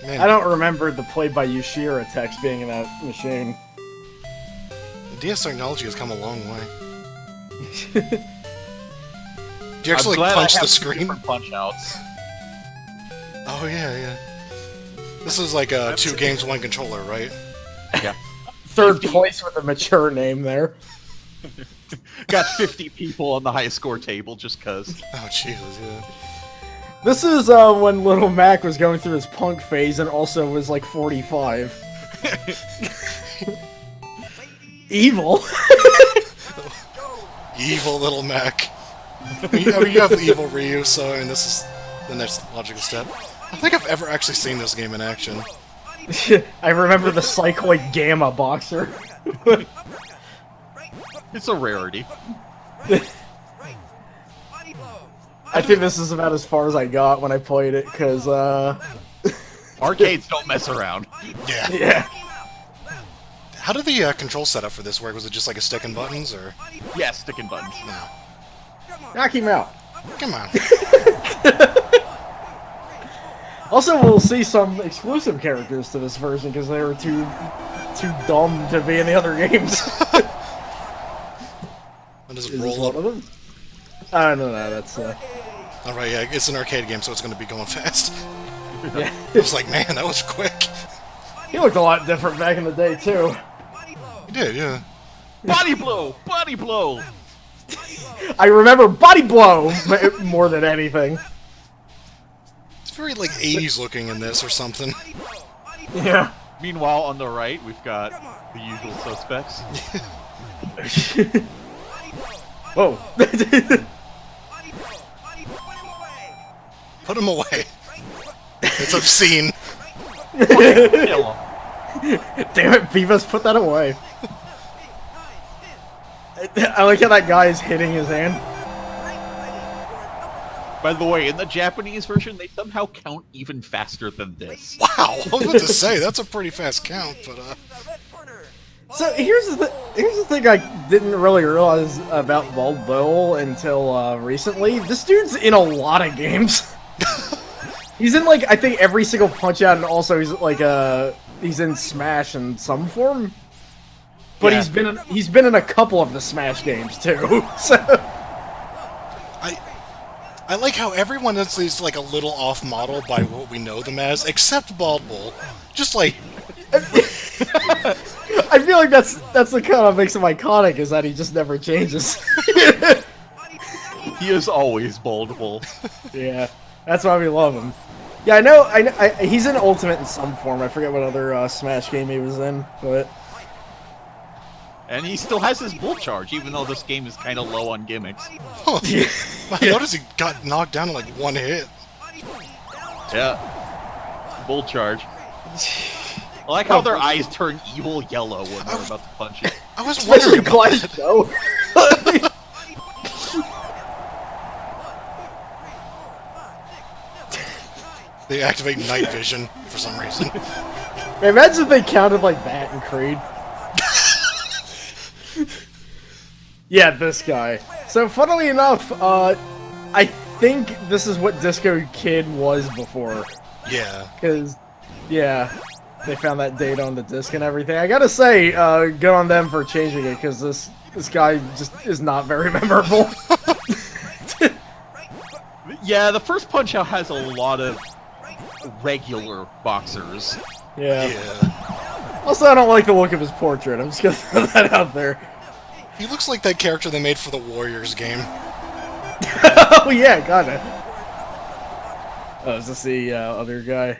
Man, I don't remember the played by Yoshira text being in that machine. DS technology has come a long way. Do you actually I'm glad punch I have the two screen? different punch outs. Oh yeah. This is like two games, one controller, right? Yeah. Third place with a mature name there. Got 50 people on the highest score table just cuz. Oh Jesus, yeah. This is when Little Mac was going through his punk phase and also was like 45. Evil. Evil little Mac. You have evil Ryu, so I mean, this is the next logical step. I don't think I've ever actually seen this game in action. I remember the Cycloid Gamma boxer. It's a rarity. I think this is about as far as I got when I played it, because, Arcades don't mess around. Yeah. yeah. How did the control setup for this work? Was it just like a stick and buttons, or...? Yeah, sticking buttons. No. Knock him out. Come on. Also, we'll see some exclusive characters to this version, because they were too dumb to be in the other games. When does it Is this roll one up? of them? I don't know, that's, Alright, yeah, it's an arcade game, so it's gonna be going fast. yeah. I was like, man, that was quick. He looked a lot different back in the day, too. He did, yeah. Body blow! Body blow! I remember Body Blow more than anything. It's very, like, 80s looking in this or something. Yeah. Meanwhile, on the right, we've got the usual suspects. Whoa. Put him away. It's obscene. Kill him. Damn it, Beavis, put that away. I like how that guy is hitting his hand. By the way, in the Japanese version, they somehow count even faster than this. Wow, I was about to say, that's a pretty fast count, but, So here's the thing I didn't really realize about Bald Bull until recently. This dude's in a lot of games. He's in like I think every single Punch Out, and also he's like he's in Smash in some form. But Yeah. he's been in a couple of the Smash games too. So I like how everyone is like a little off model by what we know them as, except Bald Bull. Just like, I feel like that's what kind of makes him iconic, is that he just never changes. He is always boldable. Yeah, that's why we love him. Yeah, I know. He's in Ultimate in some form. I forget what other Smash game he was in, but And he still has his bull charge, even though this game is kind of low on gimmicks. huh. I noticed he got knocked down in like one hit. Yeah. Bull charge. I like how their eyes turn evil yellow when they're about to punch it. I was especially wondering about Clash Show. they activate night vision for some reason. Man, imagine if they counted like that in Creed. Yeah, this guy. So, funnily enough, I think this is what Disco Kid was before. Yeah. Because, yeah, they found that date on the disc and everything. I gotta say, good on them for changing it, because this guy just is not very memorable. Yeah, the first Punch-Out has a lot of regular boxers. Yeah. Yeah. Also, I don't like the look of his portrait. I'm just gonna throw that out there. He looks like that character they made for the Warriors game. Oh, yeah, kinda. Oh, is this the other guy?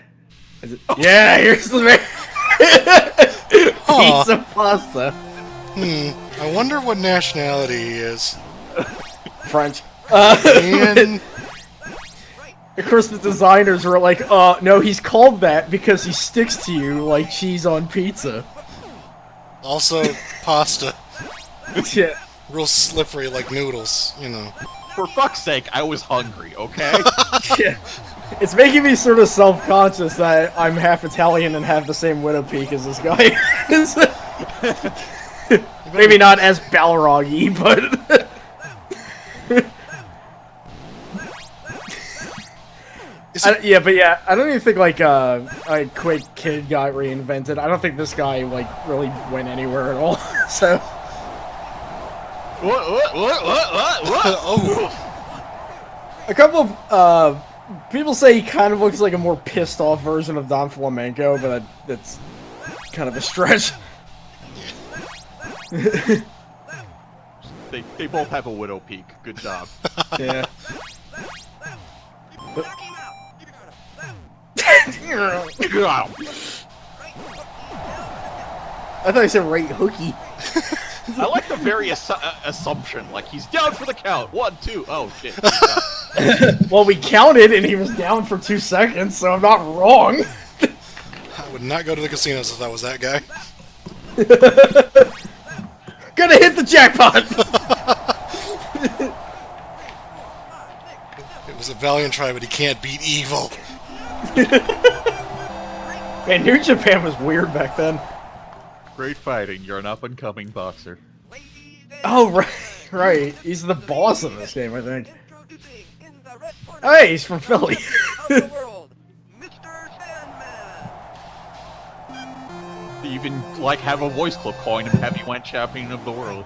Is it? Yeah, here's the man. Huh. Pizza pasta. I wonder what nationality he is. French. And Of course, the designers were like, no, he's called that because he sticks to you like cheese on pizza. also pasta. Yeah. Real slippery like noodles, you know. For fuck's sake, I was hungry, okay? Yeah. It's making me sort of self-conscious that I'm half Italian and have the same widow peak as this guy. Maybe not as Balrog-y, but... Yeah, but yeah, I don't even think like a quick kid got reinvented. I don't think this guy like really went anywhere at all. So What? Oh, a couple of people say he kind of looks like a more pissed off version of Don Flamenco, but that's kind of a stretch. They both have a widow peak. Good job. Yeah. I thought he said right hooky. I like the very assumption. Like, he's down for the count. 1, 2. Oh, shit. Well, we counted and he was down for 2 seconds, so I'm not wrong. I would not go to the casinos if that was that guy. Gonna hit the jackpot! It was a valiant try, but he can't beat evil. Man, New Japan was weird back then. Great fighting. You're an up-and-coming boxer. Oh, right, right. He's the boss in this game, I think. Hey, he's from Philly. They even, like, have a voice clip calling him Heavyweight Champion of the World.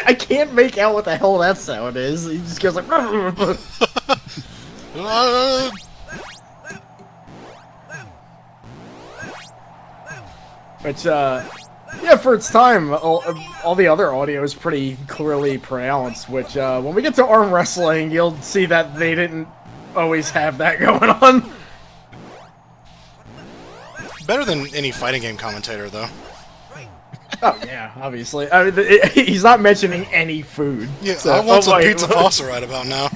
I can't make out what the hell that sound is. He just goes like... Which, yeah, for its time, all the other audio is pretty clearly pronounced, which, when we get to arm wrestling, you'll see that they didn't always have that going on. Better than any fighting game commentator, though. Oh, yeah, obviously. I mean, he's not mentioning any food. Yeah, so, I want some wait, pizza pasta right about now.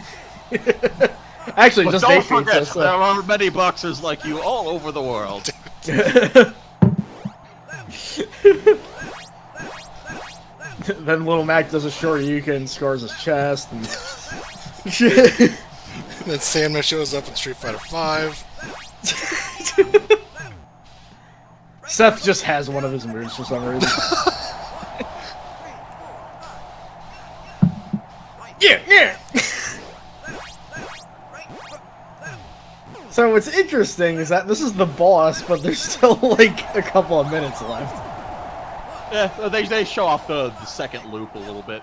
Actually, But just don't ate forget, pizza, so... there are many boxers like you all over the world. Then Little Mac does a Shoryuken and scars his chest, and... Then Sandman shows up in Street Fighter 5. Seth just has one of his moves for some reason. Yeah. So what's interesting is that this is the boss, but there's still like a couple of minutes left. Yeah, they show off the second loop a little bit.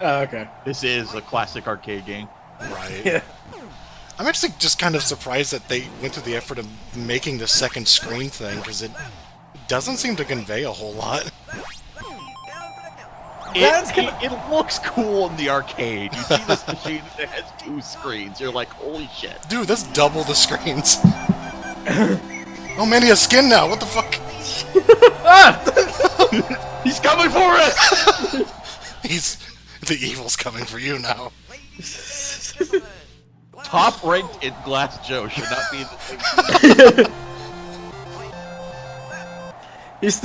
Oh, okay. This is a classic arcade game. Right. Yeah. I'm actually just kind of surprised that they went through the effort of making the second screen thing, because it doesn't seem to convey a whole lot. It looks cool in the arcade. You see this machine that has 2 screens. You're like, holy shit. Dude, that's double the screens. Oh man, he has skin now. What the fuck? He's coming for us! The evil's coming for you now. Top ranked in Glass Joe should not be in the same. He's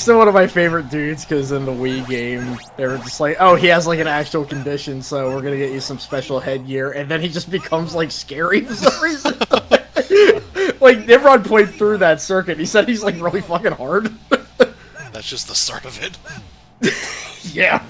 still one of my favorite dudes, because in the Wii game, they were just like, oh, he has like an actual condition, so we're gonna get you some special headgear, and then he just becomes like scary for some reason. Like, Nimrod played through that circuit, he said he's like really fucking hard. That's just the start of it. Yeah.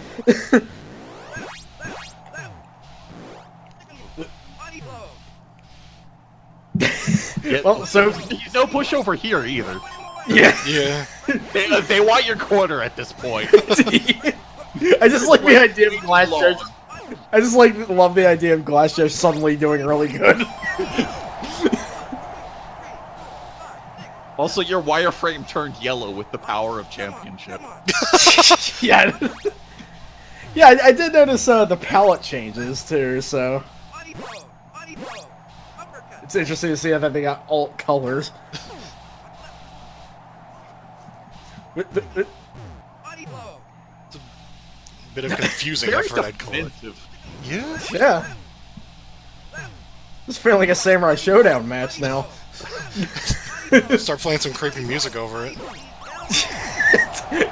Well, so... There's no pushover here either. Yeah. Yeah. They want your quarter at this point. I just like the idea of Glass Joe. I just love the idea of Glass Joe suddenly doing really good. Also, your wireframe turned yellow with the power of championship. Yeah. Yeah, I did notice the palette changes too, so it's interesting to see how they got alt colors. It's a bit of confusing Very effort, I'd call it. defensive. Yeah. Yeah. This feeling like a Samurai Showdown match now. Start playing some creepy music over it.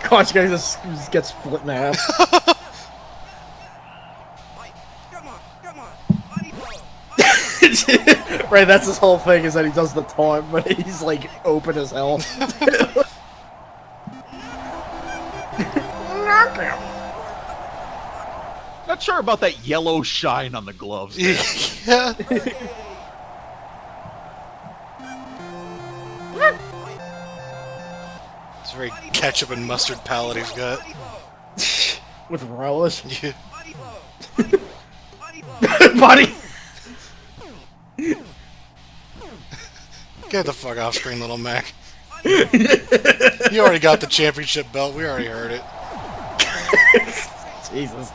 Gosh, guys, just get split in half. Right, that's his whole thing, is that he does the taunt, but he's like open as hell. Knock him. Not sure about that yellow shine on the gloves. Yeah. It's a very ketchup and mustard palette he's got. With relish. Yeah. Buddy! Get the fuck off screen, little Mac. You already got the championship belt. We already heard it. Jesus.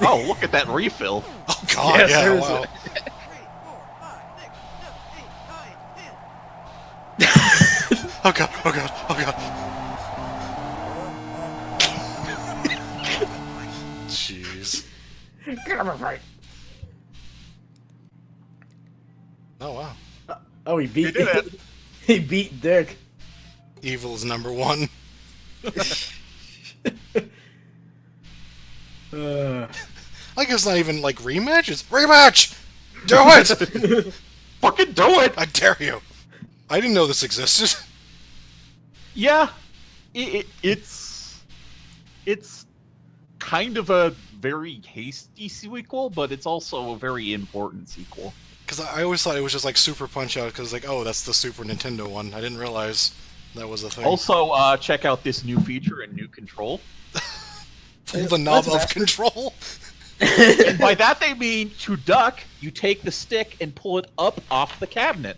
Oh, look at that refill. Oh god, Yeah, yeah, seriously. wow. Oh god, oh god, oh god. Jeez. Get him a fight. Oh wow. Oh, he beat did it. He beat Dick. Evil is #1. Like it's not even like rematch, it's rematch! Do it! Fucking do it! I dare you. I didn't know this existed. Yeah, it's kind of a very hasty sequel, but it's also a very important sequel. Because I always thought it was just like Super Punch Out, because like, oh, that's the Super Nintendo one. I didn't realize that was a thing. Also, check out this new feature and new control. Pull the knob of control. And by that they mean, to duck, you take the stick and pull it up off the cabinet.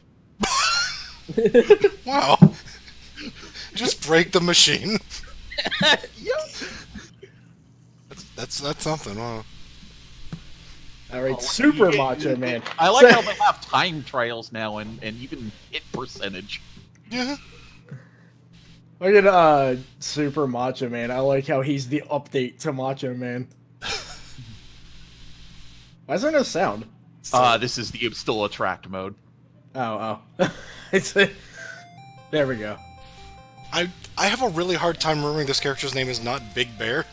Wow. Just break the machine. That's something. Wow. Alright, Super Macho Man. I like how they have time trials now and even hit percentage. Yeah. Look at Super Macho Man. I like how he's the update to Macho Man. Why is there no sound? This is the still attract mode. Oh. It's there we go. I have a really hard time remembering this character's name is not Big Bear.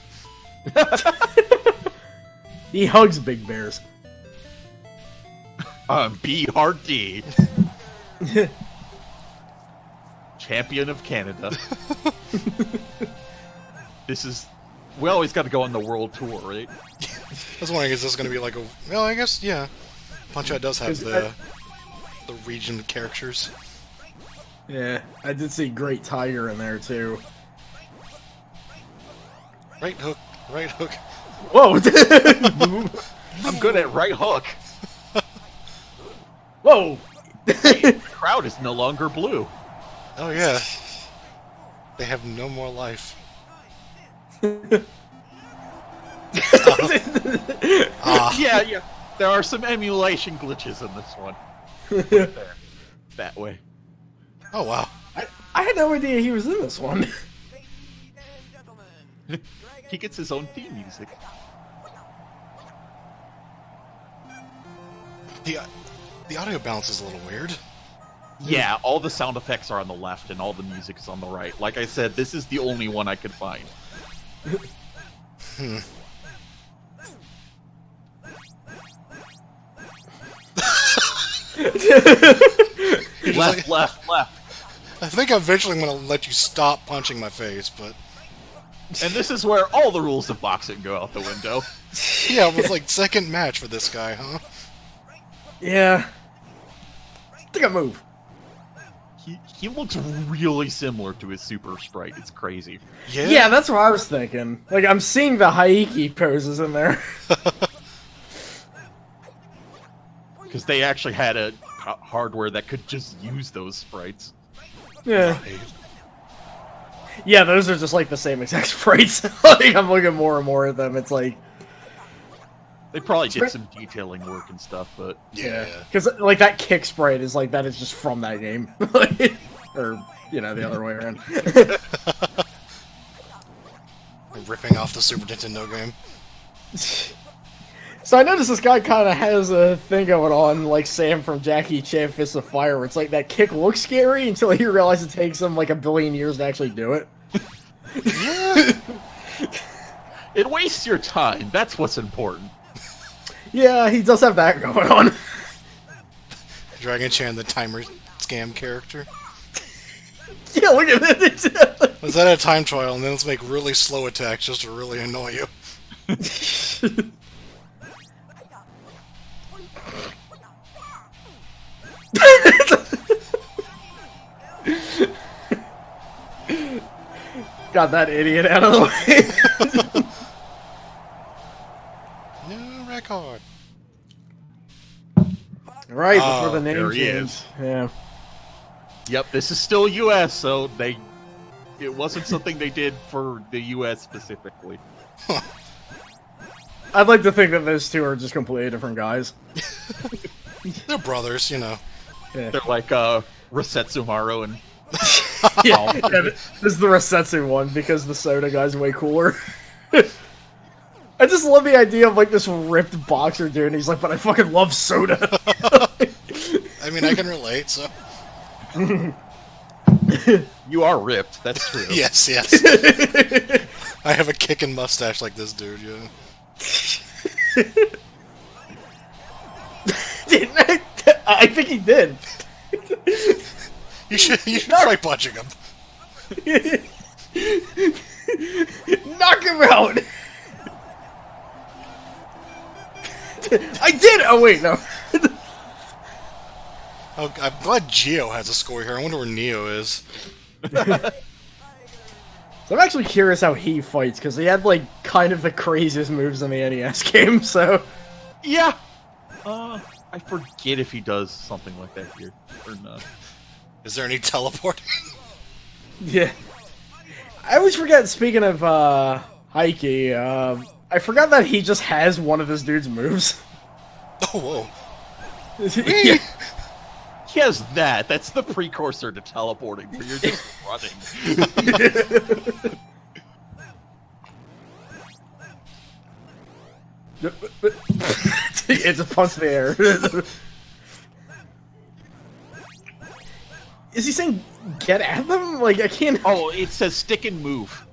He hugs big bears. BRD. Champion of Canada. This is... We always got to go on the world tour, right? I was wondering, is this going to be like a... Well, I guess, yeah. Punch Out does have the region characters. Yeah, I did see Great Tiger in there too. Right hook, right hook. Whoa! I'm good at right hook. Whoa! The crowd is no longer blue. Oh yeah. They have no more life. Yeah. There are some emulation glitches in this one. There. That way. Oh wow. I had no idea he was in this one. He gets his own theme music. The audio balance is a little weird. Yeah, all the sound effects are on the left and all the music is on the right. Like I said, this is the only one I could find. Left. I think eventually I'm going to let you stop punching my face, but... And this is where all the rules of boxing go out the window. Yeah, it was like second match for this guy, huh? Yeah. Take a move. He looks really similar to his Super Sprite. It's crazy. Yeah, that's what I was thinking. Like, I'm seeing the Haiki poses in there. Because they actually had a hardware that could just use those sprites. Yeah. Yeah, those are just like the same exact sprites. Like, I'm looking more and more at them. It's like... They probably did some detailing work and stuff, but... Yeah. Because, like, that kick sprite is like, that is just from that game. Or, you know, the other way around. Ripping off the Super Nintendo game. So I noticed this guy kind of has a thing going on, like Sam from Jackie Chan Fists of Fire, where it's like that kick looks scary until you realize it takes him like 1 billion years to actually do it. It wastes your time. That's what's important. Yeah, he does have that going on. Dragon Chan, the timer scam character. Yeah, look at this. Let's add a time trial, and then let's make really slow attacks just to really annoy you. Got that idiot out of the way. New record. Right Oh, before the name there he change. is. Yeah. Yep, this is still U.S., so it wasn't something they did for the U.S. specifically. I'd like to think that those two are just completely different guys. They're brothers, you know. Yeah. They're like Rosetsumaru and Yeah, this is the Resetsu one because the soda guy's way cooler. I just love the idea of like this ripped boxer dude, and he's like, but I fucking love soda. I mean, I can relate, so... you are ripped. That's true. Yes, yes. I have a kicking mustache like this dude, yeah. Didn't I? I think he did. You should try punching him. Knock him out! I did! Oh wait, no. Oh, I'm glad Geo has a score here. I wonder where Neo is. So I'm actually curious how he fights, because he had, like, kind of the craziest moves in the NES game, so... Yeah. I forget if he does something like that here or not. Is there any teleporting? Yeah. I always forget, speaking of, Heike, I forgot that he just has one of this dude's moves. Oh, whoa. Yeah. He has that. That's the precursor to teleporting, where you're just running. It's a punch in the air. Is he saying get at them? Like, I can't... Oh, it says stick and move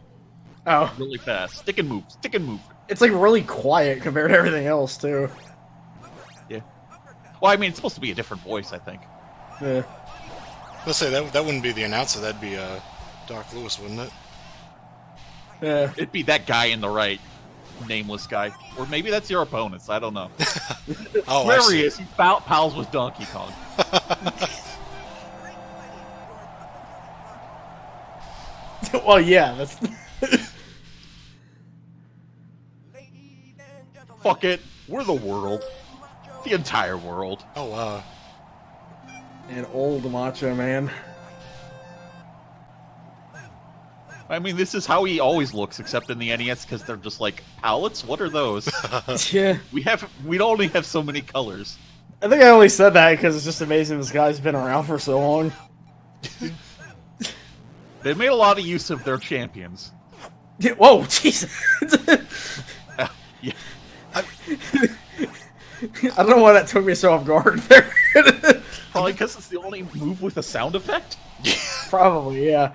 Oh. really fast. Stick and move. Stick and move. It's, like, really quiet compared to everything else, too. Yeah. Well, I mean, it's supposed to be a different voice, I think. Yeah. Let's say that wouldn't be the announcer. That'd be Doc Lewis, wouldn't it? Yeah. It'd be that guy in the right, nameless guy. Or maybe that's your opponents. I don't know. Oh, I Wherever see. he is, he's pals with Donkey Kong. Well, yeah, that's... Fuck it. We're the world. The entire world. Oh, wow. An old Macho Man. I mean, this is how he always looks, except in the NES, because they're just like, palettes? What are those? Yeah. We only have so many colors. I think I only said that because it's just amazing this guy's been around for so long. They made a lot of use of their champions. Whoa, jeez. Yeah. I don't know why that took me so off guard there. Probably because it's the only move with a sound effect. Probably, yeah.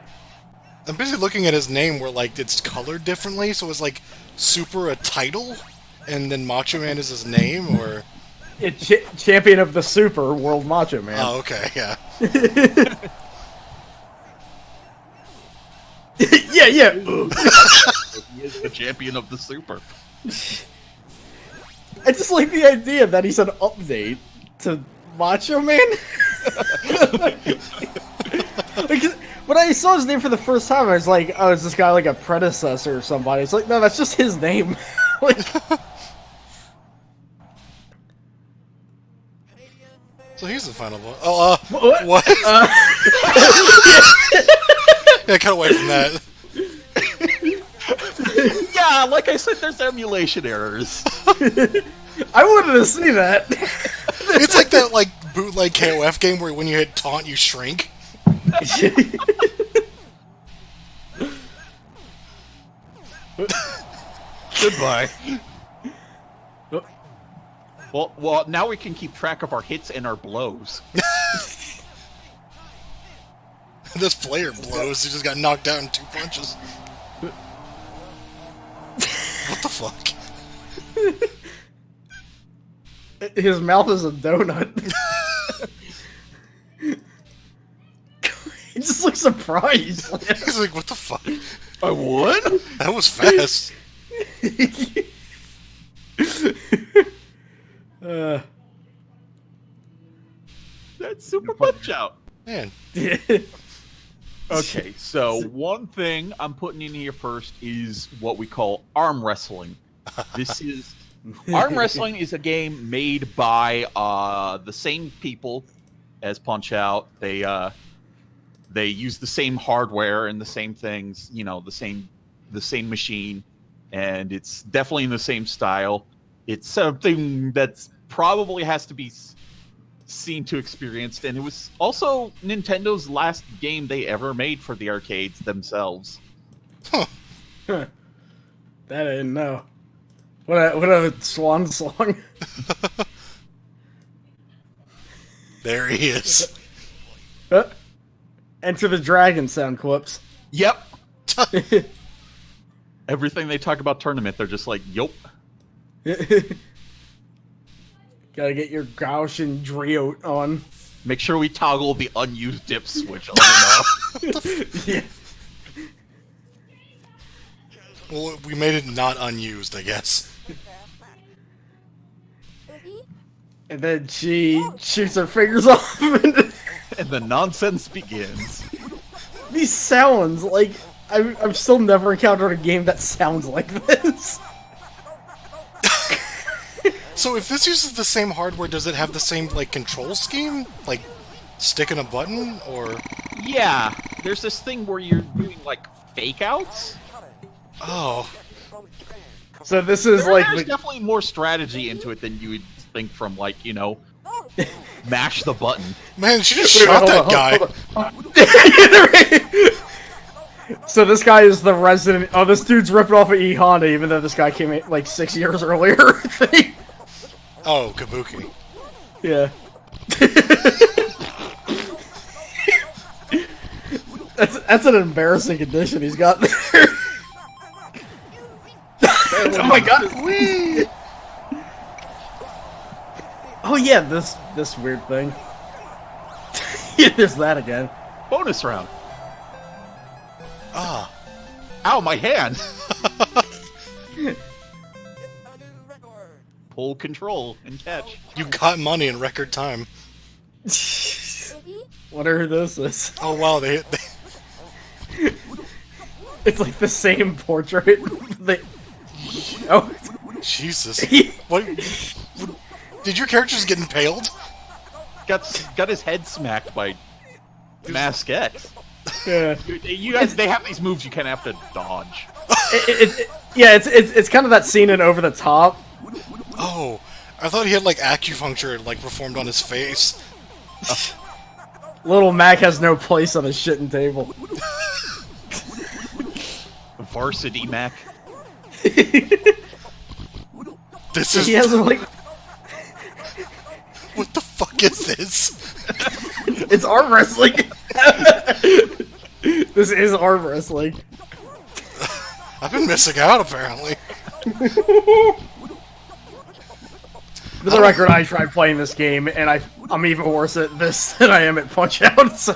I'm busy looking at his name where, like, it's colored differently, so it's like Super a title, and then Macho Man is his name, or... Champion of the Super World Macho Man. Oh, okay, yeah. Yeah, yeah. He is the champion of the Super. I just like the idea that he's an update to Macho Man. Like, when I saw his name for the first time, I was like, oh, is this guy like a predecessor or somebody? It's like, no, that's just his name. Like, So he's the final one. Oh, what? what? Yeah, cut away from that. Yeah, like I said, there's emulation errors. I wanted to see that. It's like that, like, bootleg KOF game where when you hit taunt, you shrink. Goodbye. Well, now we can keep track of our hits and our blows. This player blows. He just got knocked out in 2 punches. What the fuck? His mouth is a donut. He just looks surprised. He's like, what the fuck? I won? That was fast. That's Super Punch Out. Man. Okay, so one thing I'm putting in here first is what we call arm wrestling. Arm wrestling is a game made by the same people as Punch Out. They use the same hardware and the same things, you know, the same machine, and it's definitely in the same style. It's something that's probably has to be seen to experienced, and it was also Nintendo's last game they ever made for the arcades themselves. Huh. That I didn't know. What a swan song. There he is. Enter the dragon sound clips. Yep. Everything they talk about tournament, they're just like, yup. Gotta get your Gaussian Driote on. Make sure we toggle the unused dip switch. Oh, Yeah. Well, we made it not unused, I guess. And then she shoots her fingers off. and the nonsense begins. These sounds, like, I've still never encountered a game that sounds like this. So if this uses the same hardware, does it have the same, like, control scheme? Like, sticking a button, or...? Yeah, there's this thing where you're doing, like, fake-outs. Oh. So this is There's definitely more strategy into it than you would think from, like, you know, mash the button. Man, she just shot that guy. So this guy is the resident... Oh, this dude's ripping off of E Honda, even though this guy came in, like, 6 years earlier, I think. Oh, Kabuki. Yeah. That's an embarrassing condition he's got there. Oh my god! Oh yeah, this weird thing. There's that again. Bonus round. Ah. Ow, my hand! Pull control and catch. You got money in record time. Whatever this is. Oh wow, they It's like the same portrait. Oh. Jesus. What? Did your character just get impaled? Got his head smacked by Mask X. Yeah. You guys, they have these moves you kind of have to dodge. Yeah, it's kind of that scene in Over the Top. Oh, I thought he had like acupuncture like performed on his face. Little Mac has no place on his shitting table. Varsity Mac. This is. He has like. What the fuck is this? It's arm wrestling. This is arm wrestling. I've been missing out apparently. For the record, I tried playing this game, and I'm even worse at this than I am at Punch Out. So.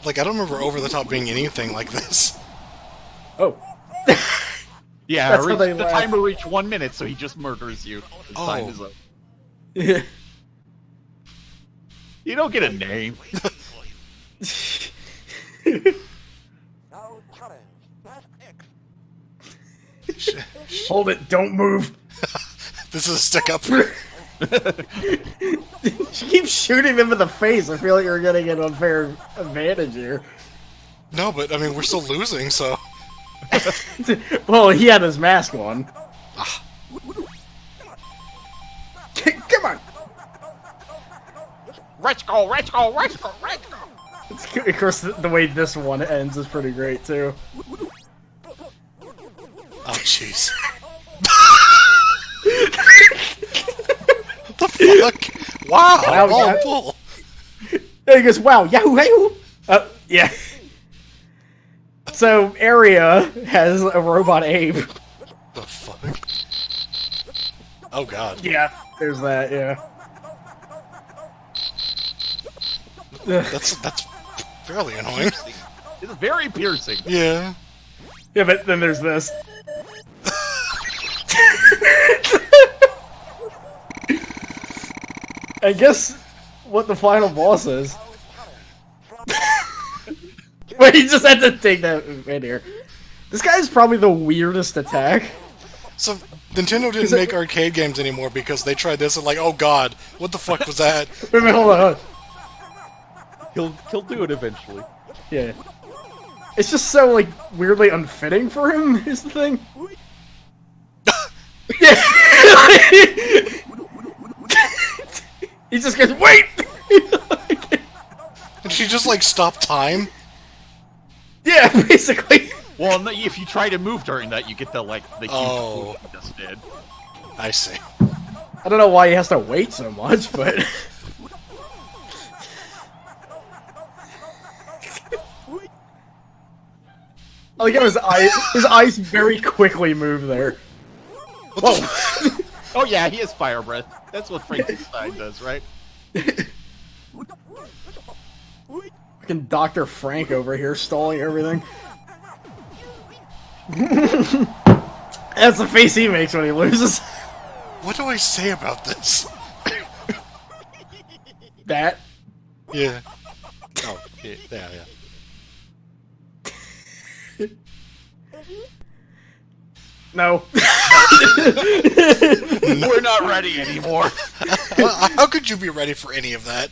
Like I don't remember Over the Top being anything like this. Oh. Yeah, That's how they the laugh. timer reached 1 minute, so he just murders you. His time is up. Yeah. You don't get a name. Hold it! Don't move. This is a stick up. She keeps shooting them in the face. I feel like you're getting an unfair advantage here. No, but I mean we're still losing, so. Well, he had his mask on. Come on! Let's go, let's go, let's go, let's go. Of course, the way this one ends is pretty great, too. Oh jeez. What the fuck? Wow! Wow, Ball yeah. pull. There he goes, wow, yahoo, yahoo! Yeah. So, Area has a robot Abe. The fuck? Oh god. Yeah, there's that, yeah. That's fairly annoying. It's very piercing. Yeah. Yeah, but then there's this. I guess what the final boss is. Wait, he just had to take that in here. This guy's probably the weirdest attack. So Nintendo didn't make arcade games anymore because they tried this and like, oh god, what the fuck was that? Wait a minute, hold on. He'll do it eventually. Yeah. It's just so, like, weirdly unfitting for him, is the thing. Yeah. He just goes, wait! Did she just like stop time? Yeah, basically. Well, no, if you try to move during that, you get the huge Oh. he just did. I see. I don't know why he has to wait so much, but... I like how his eyes very quickly move there. What the Oh yeah, he has fire breath. That's what Frankenstein does, right? Fucking Dr. Frank over here stalling everything. That's the face he makes when he loses. What do I say about this? That. Yeah. Oh, yeah, yeah. No. We're not ready anymore. How could you be ready for any of that?